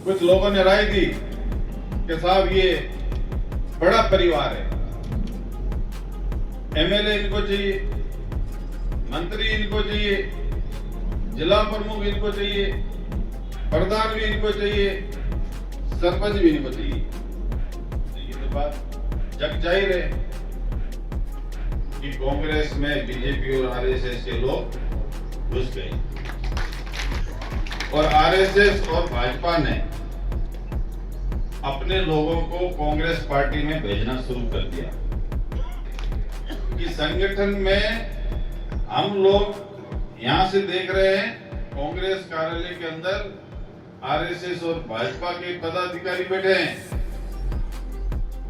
कुछ लोगों ने राय दी कि साहब ये बड़ा परिवार है, एमएलए इनको चाहिए, मंत्री इनको चाहिए, जिला प्रमुख इनको चाहिए, प्रधान भी इनको चाहिए, सरपंच भी इनको चाहिए। ये तो बात जग जाहिर है कि कांग्रेस में बीजेपी और आरएसएस के लोग घुस गए और आरएसएस और भाजपा ने अपने लोगों को कांग्रेस पार्टी में भेजना शुरू कर दिया कि संगठन में हम लोग यहां से देख रहे हैं कांग्रेस कार्यालय के अंदर आरएसएस और भाजपा के पदाधिकारी बैठे हैं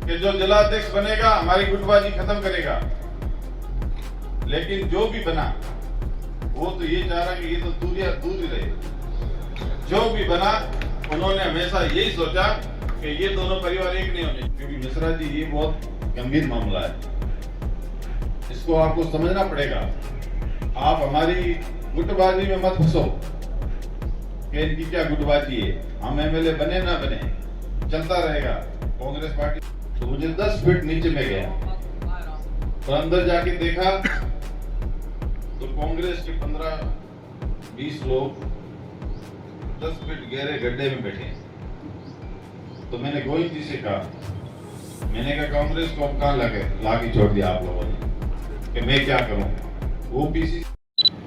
कि जो जिलाध्यक्ष बनेगा हमारी गुटबाजी खत्म करेगा। लेकिन जो भी बना वो तो ये चाह रहा कि ये तो दूर ही रहे। जो भी बना उन्होंने हमेशा यही सोचा कि ये दोनों परिवार एक नहीं होने, क्योंकि मिश्रा जी ये बहुत गंभीर मामला है, इसको आपको समझना पड़ेगा। आप हमारी गुटबाजी में मत फंसो कि इनकी क्या गुटबाजी है, हम एमएलए बने ना बने चलता रहेगा कांग्रेस पार्टी। तो मुझे 10 फीट नीचे में गया और अंदर जाके देखा तो कांग्रेस के 15-20 लोग 10 फीट गहरे गड्ढे में बैठे हैं। तो मैंने गोविंद जी से कहा, मैंने कहा कांग्रेस को अब कहां लाके छोड़ दिया आप लोगों ने कि मैं क्या करूं। वो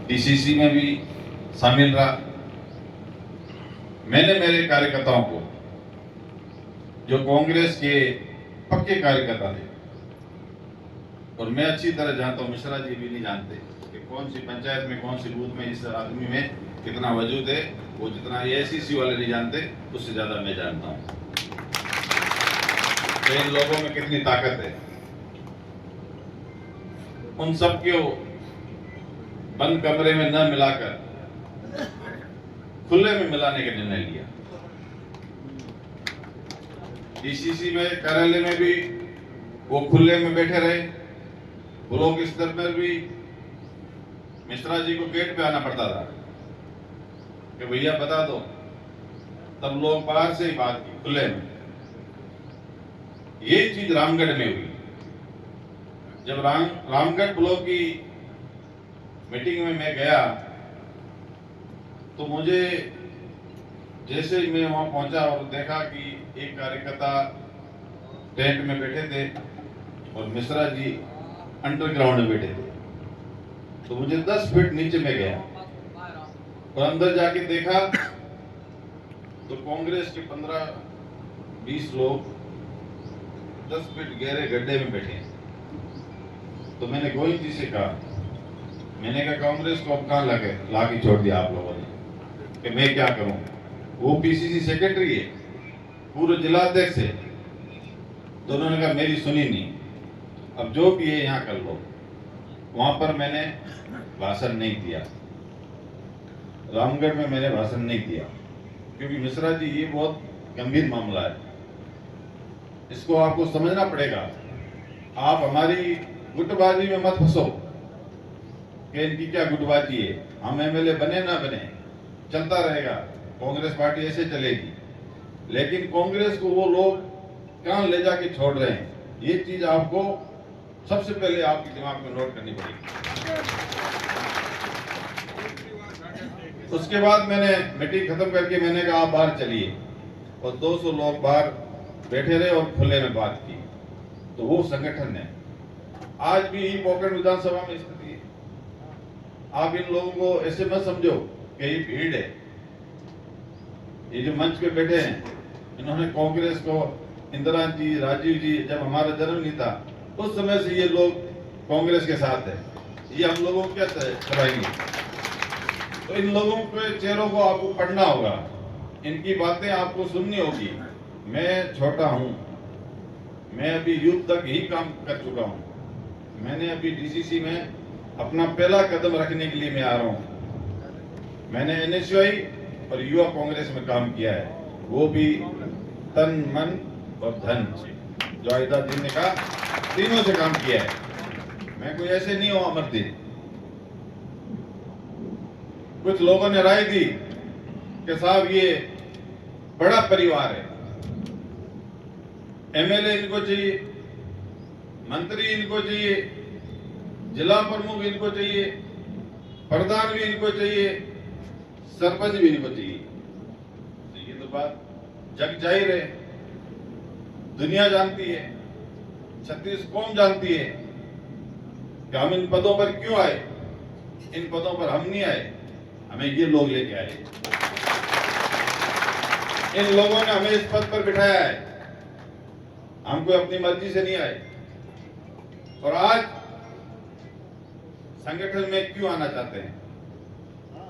पीसीसी में भी शामिल रहा। मैंने मेरे कार्यकर्ताओं को, जो कांग्रेस के पक्के कार्यकर्ता थे, और मैं अच्छी तरह जानता हूं, मिश्रा जी भी नहीं जानते कि कौन सी पंचायत में कौन सी बूथ में इस आदमी में कितना वजूद है। वो जितना एआईसीसी वाले नहीं जानते उससे ज्यादा मैं जानता हूं तो इन लोगों में कितनी ताकत है। उन सब को बंद कमरे में न मिलाकर खुले में मिलाने का निर्णय लिया। डीसीसी में कार्यालय में भी वो खुले में बैठे रहे, ब्लॉक स्तर पर भी मिश्रा जी को गेट पे आना पड़ता था कि भैया बता दो, तब लोग बाहर से ही बात की खुले में। ये चीज रामगढ़ में हुई। जब रामगढ़ ब्लॉक की मीटिंग में मैं गया तो मुझे जैसे ही मैं वहां पहुंचा और देखा कि एक कार्यकर्ता टेंट में बैठे थे और मिश्रा जी अंडरग्राउंड में बैठे थे, तो मुझे 10 फीट नीचे में गया और अंदर जाके देखा तो कांग्रेस के 15-20 लोग 10 फीट गहरे गड्ढे में बैठे हैं। तो मैंने गोविंद जी से कहा, मैंने कहा कांग्रेस को अब कहां लाके छोड़ दिया आप लोगों ने कि मैं क्या करूं। वो पीसीसी सेक्रेटरी है, पूर्व जिलाध्यक्ष है, तो उन्होंने कहा मेरी सुनी नहीं, अब जो भी है यहाँ कर लो। वहां पर मैंने भाषण नहीं दिया, रामगढ़ में मैंने भाषण नहीं दिया, क्योंकि मिश्रा जी ये बहुत गंभीर मामला है, इसको आपको समझना पड़ेगा। आप हमारी गुटबाजी में मत फंसो कि इनकी क्या गुटबाजी है, हम एमएलए बने ना बने चलता रहेगा, कांग्रेस पार्टी ऐसे चलेगी। लेकिन कांग्रेस को वो लोग कहां ले जाके छोड़ रहे हैं, ये चीज आपको सबसे पहले आपके दिमाग में नोट करनी पड़ेगी। उसके बाद मैंने मीटिंग खत्म करके मैंने कहा आप बाहर चलिए, और 200 लोग बाहर बैठे रहे और खुले में बात की। तो वो संगठन है। आज भी पोखरण विधानसभा में स्थिति है। आप इन लोगों को ऐसे मत समझो कि ये भीड़ है। ये जो मंच पे बैठे हैं, इन्होंने कांग्रेस को, इंदिरा जी, राजीव जी, जब हमारा जन्म नहीं था उस समय से ये लोग कांग्रेस के साथ है। ये हम लोगों को क्या कराएंगे। तो इन लोगों के चेहरों को आपको पढ़ना होगा, इनकी बातें आपको सुननी होगी। मैं छोटा हूं, मैं अभी यूथ तक ही काम कर चुका हूं। मैंने अभी डीसीसी में अपना पहला कदम रखने के लिए मैं आ रहा हूं। मैंने एनएसयूआई और युवा कांग्रेस में काम किया है, वो भी तन मन और धन से, जो आयदा जी ने कहा, तीनों से काम किया है। मैं कोई ऐसे नहीं हूं अमरदीप। कुछ लोगों ने राय दी कि साहब ये बड़ा परिवार है। एमएलए इनको चाहिए, मंत्री इनको चाहिए, जिला प्रमुख इनको चाहिए, प्रधान भी इनको चाहिए, सरपंच भी इनको चाहिए। तो ये तो बात जग जाहिर है, दुनिया जानती है, छत्तीस कौम जानती है कि हम इन पदों पर क्यों आए। इन पदों पर हम नहीं आए, हमें ये लोग लेके आए। इन लोगों ने हमें इस पद पर बिठाया है, हम कोई अपनी मर्जी से नहीं आए। और आज संगठन में क्यों आना चाहते हैं,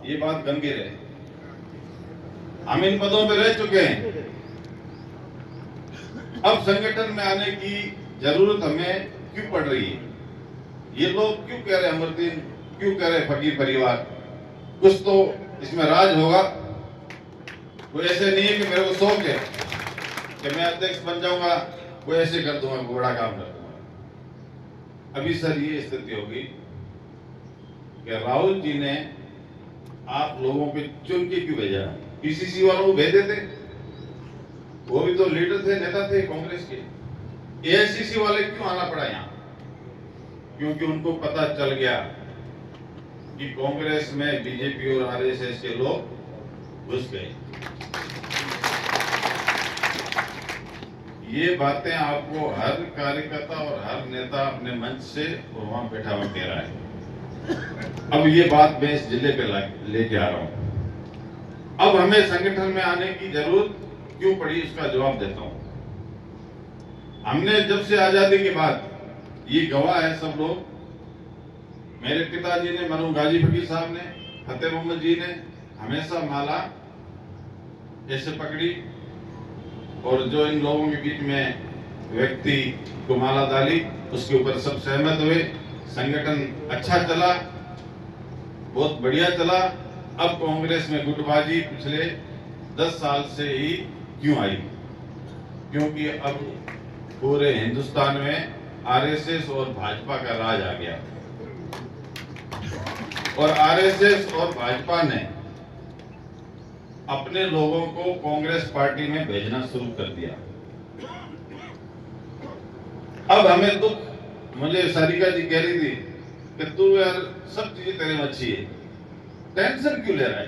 ये बात गंभीर है। हम इन पदों पर रह चुके हैं, अब संगठन में आने की जरूरत हमें क्यों पड़ रही है। ये लोग क्यों कह रहे हैं अमरदीन, क्यों कह रहे फकीर परिवार, कुछ तो इसमें राज होगा। कोई ऐसे नहीं है कि मेरे को शौक है कि मैं अध्यक्ष बन जाऊंगा, कोई ऐसे कर दूंगा, कोई बड़ा काम कर दूंगा। अभी सर ये स्थिति होगी कि राहुल जी ने आप लोगों पे चुन के क्यों भेजा। पीसीसी वालों को भेजे थे, वो भी तो लीडर थे, नेता थे कांग्रेस के। एआईसीसी वाले क्यों आना पड़ा यहाँ, क्योंकि उनको पता चल गया कि कांग्रेस में बीजेपी और आरएसएस के लोग घुस गए। ये बातें आपको हर कार्यकर्ता और हर नेता अपने मंच से और वहां बैठा हुआ कह रहा है। अब ये बात मैं इस जिले पे लेके आ रहा हूं। अब हमें संगठन में आने की जरूरत क्यों पड़ी, इसका जवाब देता हूं। हमने जब से आजादी के बाद, ये गवाह है सब लोग, मेरे पिताजी ने, मरहूम गाजी फकीर साहब ने, फतेह मोहम्मद जी ने हमेशा माला ऐसे पकड़ी, और जो इन लोगों के बीच में व्यक्ति को माला डाली, उसके ऊपर सब सहमत हुए। संगठन अच्छा चला, बहुत बढ़िया चला। अब कांग्रेस में गुटबाजी पिछले 10 साल से ही क्यों आई, क्योंकि अब पूरे हिंदुस्तान में आरएसएस और भाजपा का राज आ गया, और आरएसएस और भाजपा ने अपने लोगों को कांग्रेस पार्टी में भेजना शुरू कर दिया। अब हमें दुख, मुझे सारिका जी कह रही थी कि तू यार सब चीजें तेरे में अच्छी है, टेंशन क्यों ले रहा है।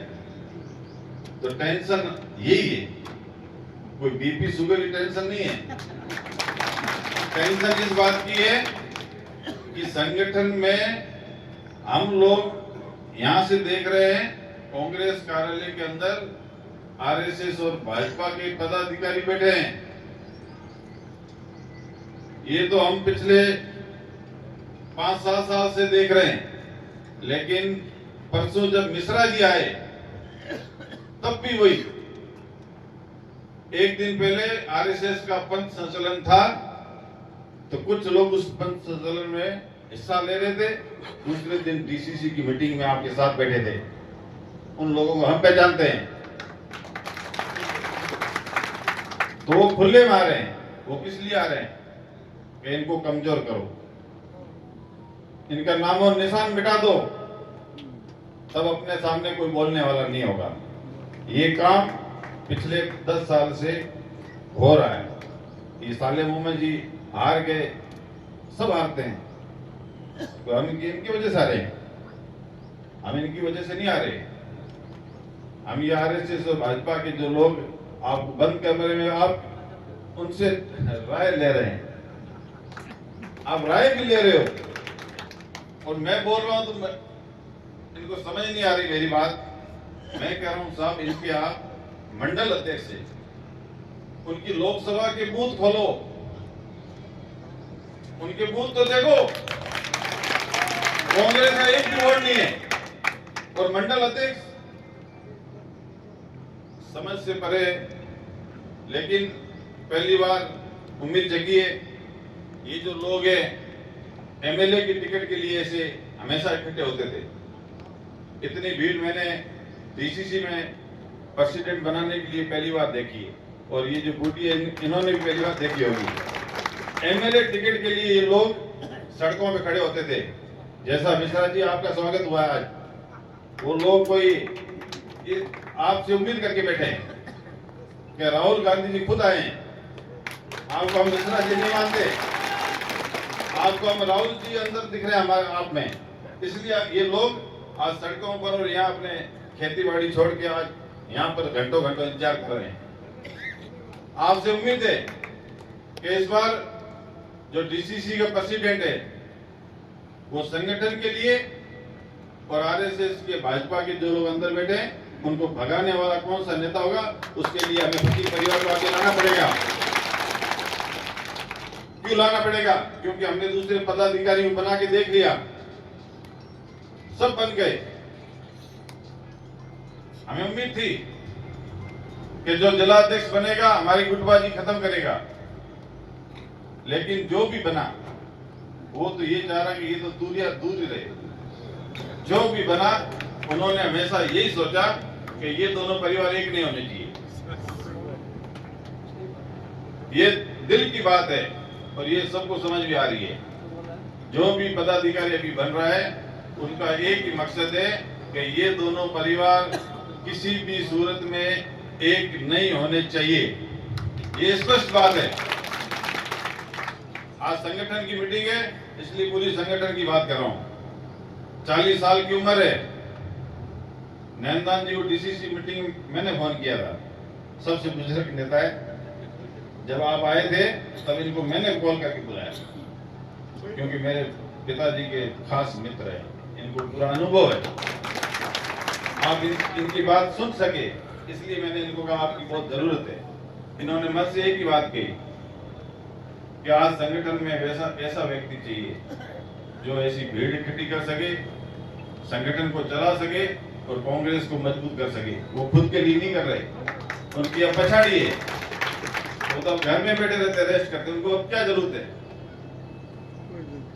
तो टेंशन यही है, कोई बीपी शुगर की टेंशन नहीं है। टेंशन इस बात की है कि संगठन में हम लोग यहां से देख रहे हैं, कांग्रेस कार्यालय के अंदर आरएसएस और भाजपा के पदाधिकारी बैठे हैं। ये तो हम पिछले 5-7 साल से देख रहे हैं, लेकिन परसों जब मिश्रा जी आए तब भी वही। एक दिन पहले आरएसएस का पंथ संचलन था, तो कुछ लोग उस पंथ संचलन में हिस्सा ले रहे थे, दूसरे दिन डीसीसी की मीटिंग में आपके साथ बैठे थे। उन लोगों को हम पहचानते हैं, तो वो खुले में आ रहे हैं। वो किस लिए आ रहे हैं कि इनको कमजोर करो, इनका नाम और निशान मिटा दो, तब अपने सामने कोई बोलने वाला नहीं होगा। ये काम पिछले 10 साल से हो रहा है। ये साले मोहम्मद जी हार गए, सब हारते हैं, तो हम इनकी वजह से आ रहे हैं, हम इनकी वजह से नहीं आ रहे। हम ये आरएसएस और भाजपा के जो लोग आप बंद कमरे में, आप उनसे राय ले रहे हैं, आप राय भी ले रहे हो, और मैं बोल रहा हूं तो इनको समझ नहीं आ रही मेरी बात। मैं कह रहा हूं साहब, इनके आप मंडल अध्यक्ष है, उनकी लोकसभा के बूथ खोलो, उनके बूथ तो देखो, कांग्रेस का एक भी वोट नहीं है, और मंडल अध्यक्ष समझ से परे। लेकिन पहली बार उम्मीद जगी है। ये जो लोग हैं एमएलए की टिकट के लिए ऐसे हमेशा इकट्ठे होते थे, इतनी भीड़ मैंने डीसीसी में प्रेसिडेंट बनाने के लिए पहली बार देखी है, और ये जो बूटी है इन्होंने भी पहली बार देखी होगी। एमएलए टिकट के लिए ये लोग सड़कों पे खड़े होते थे, जैसा मिश्रा जी आपका स्वागत हुआ है आज। वो लोग कोई आपसे उम्मीद करके बैठे हैं कि राहुल गांधी जी खुद आए हैं। आपको हम मिश्रा जी नहीं मानते, आपको हम राहुल जी अंदर दिख रहे हैं हमारे आप में, इसलिए ये लोग आज सड़कों पर और यहाँ अपने खेती बाड़ी छोड़ के आज यहाँ पर घंटों घंटों इंतजार कर रहे हैं। आपसे उम्मीद है कि इस बार जो डीसीसी का प्रेसिडेंट है वो संगठन के लिए और आरएसएस के भाजपा के जो लोग अंदर बैठे हैं उनको भगाने वाला कौन सा नेता होगा, उसके लिए हमें पति परिवार को आगे लाना पड़ेगा। क्यों लाना पड़ेगा? क्योंकि हमने दूसरे पदाधिकारियों को बना के देख लिया, सब बन गए। हमें उम्मीद थी कि जो जिलाध्यक्ष बनेगा हमारी गुटबाजी खत्म करेगा, लेकिन जो भी बना वो तो ये चाह रहा कि ये तो दूर ही रहे। जो भी बना उन्होंने हमेशा यही सोचा कि ये दोनों परिवार एक नहीं होने चाहिए। ये दिल की बात है और ये सबको समझ भी आ रही है। जो भी पदाधिकारी अभी बन रहा है उनका एक ही मकसद है कि ये दोनों परिवार किसी भी सूरत में एक नहीं होने चाहिए। ये स्पष्ट बात है। आज संगठन की मीटिंग है, इसलिए पूरी संगठन की बात कर रहा हूं। 40 साल की उम्र है। नैनदान जी को डीसीसी मीटिंग मैंने फोन किया था, सबसे बुजुर्ग नेता है। जब आप आए थे तब इनको मैंने कॉल करके बुलाया, क्योंकि मेरे पिताजी के खास मित्र हैं, इनको पूरा अनुभव है। आप इनकी बात सुन सके इसलिए मैंने इनको कहा आपकी बहुत जरूरत है। इन्होंने मुझसे से एक ही बात कही कि आज संगठन में ऐसा व्यक्ति चाहिए जो ऐसी भीड़ इकट्ठी कर सके, संगठन को चला सके और कांग्रेस को मजबूत कर सके। वो खुद के लिए नहीं कर रहे, उनकी अब पछाड़ी है। वो तो घर में बैठे रहते, रेस्ट करते, उनको अब क्या जरूरत है।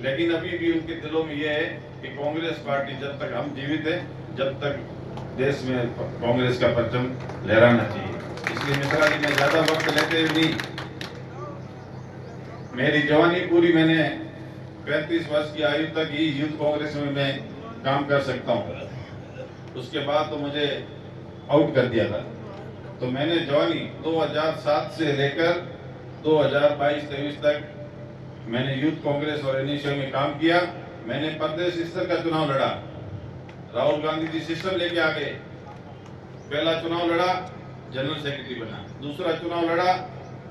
लेकिन अभी भी उनके दिलों में यह है कि कांग्रेस पार्टी जब तक हम जीवित है, जब तक देश में कांग्रेस का परचम लहराना चाहिए। इसलिए मिश्रा जी मैं ज्यादा वक्त लेते नहीं, मेरी जवानी पूरी मैंने 35 वर्ष की आयु तक ही यूथ कांग्रेस में मैं काम कर सकता हूँ। उसके बाद तो मुझे आउट कर दिया था। तो मैंने जवानी 2007 से लेकर 2022-23 तक मैंने यूथ कांग्रेस और एनएसयू में काम किया। मैंने प्रदेश स्तर का चुनाव लड़ा, राहुल गांधी जी सिस्टम लेके आ गए। पहला चुनाव लड़ा, जनरल सेक्रेटरी बना। दूसरा चुनाव लड़ा,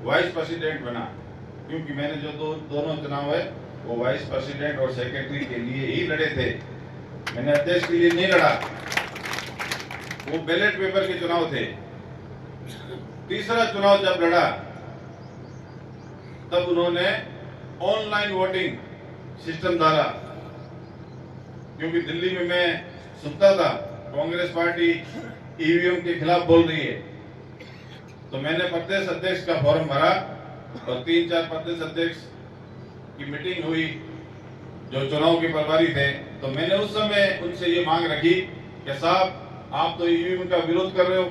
वाइस प्रेसिडेंट बना। क्योंकि मैंने जो दोनों चुनाव है वो वाइस प्रेसिडेंट और सेक्रेटरी के लिए ही लड़े थे, मैंने अध्यक्ष के लिए नहीं लड़ा। वो बैलेट पेपर के चुनाव थे। तीसरा चुनाव जब लड़ा तब उन्होंने ऑनलाइन वोटिंग सिस्टम डाला, क्योंकि दिल्ली में मैं सुनता था कांग्रेस पार्टी ईवीएम के खिलाफ बोल रही है। तो मैंने प्रदेश अध्यक्ष का फॉर्म भरा और 3-4 प्रदेश अध्यक्ष की मीटिंग हुई जो चुनाव के प्रभारी थे। तो मैंने उस समय उनसे ये मांग रखी कि साहब आप तो ईवीएम का विरोध कर रहे हो,